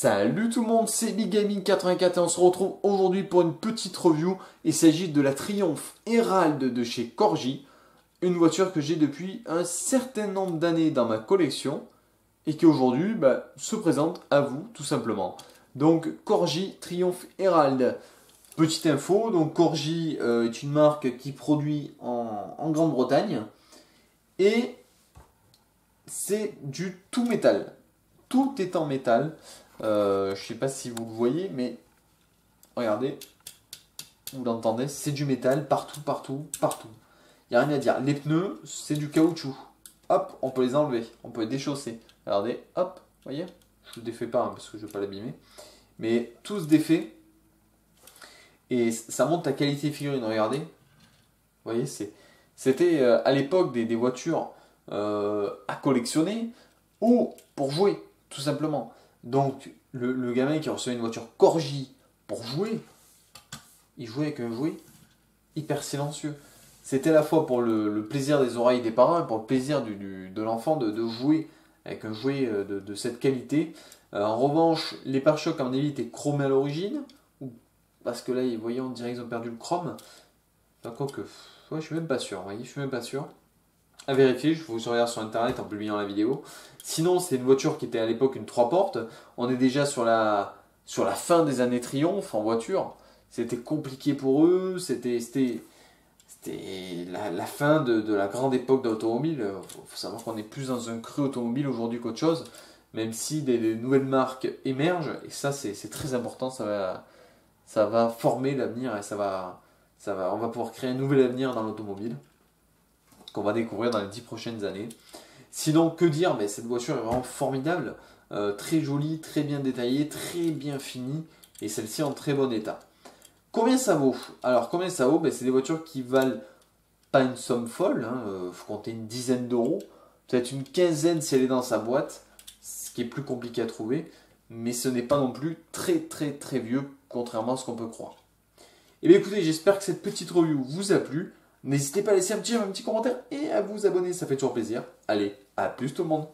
Salut tout le monde, c'est Big Gaming 84 et on se retrouve aujourd'hui pour une petite review. Il s'agit de la Triumph Herald de chez Corgi, une voiture que j'ai depuis un certain nombre d'années dans ma collection et qui aujourd'hui se présente à vous tout simplement. Donc Corgi Triumph Herald. Petite info, donc Corgi est une marque qui produit en Grande-Bretagne et c'est du tout métal. Tout est en métal. Je ne sais pas si vous le voyez, mais regardez, vous l'entendez, c'est du métal partout, partout, partout. Il n'y a rien à dire. Les pneus, c'est du caoutchouc. Hop, on peut les enlever, on peut les déchausser. Regardez, hop, voyez, je ne le défais pas parce que je ne veux pas l'abîmer. Mais tout se défait. Et ça montre la qualité figurine, regardez. Vous voyez, c'était à l'époque des voitures à collectionner ou pour jouer, tout simplement. Donc, le gamin qui recevait une voiture Corgi pour jouer, il jouait avec un jouet hyper silencieux. C'était à la fois pour le plaisir des oreilles des parents et pour le plaisir de l'enfant de jouer avec un jouet de cette qualité. En revanche, les pare-chocs, à mon avis, étaient chromés à l'origine. Parce que là, vous voyez, on dirait qu'ils ont perdu le chrome. Enfin, quoique, ouais, je suis même pas sûr. Vous voyez, je suis même pas sûr. À vérifier, je vous regarde sur internet en publiant la vidéo. Sinon, c'est une voiture qui était à l'époque une 3 portes. On est déjà sur la fin des années Triomphe en voiture. C'était compliqué pour eux. C'était la fin de la grande époque d'automobile. Faut savoir qu'on est plus dans un cru automobile aujourd'hui qu'autre chose. Même si des nouvelles marques émergent. Et ça, c'est très important. Ça va former l'avenir et on va pouvoir créer un nouvel avenir dans l'automobile qu'on va découvrir dans les 10 prochaines années. Sinon, que dire, mais cette voiture est vraiment formidable, très jolie, très bien détaillée, très bien finie, et celle-ci en très bon état. Combien ça vaut? Alors, combien ça vaut? C'est des voitures qui valent pas une somme folle, faut compter une dizaine d'euros, peut-être une quinzaine si elle est dans sa boîte, ce qui est plus compliqué à trouver, mais ce n'est pas non plus très très très vieux, contrairement à ce qu'on peut croire. Et bien écoutez, j'espère que cette petite review vous a plu. N'hésitez pas à laisser un petit commentaire et à vous abonner, ça fait toujours plaisir. Allez, à plus tout le monde!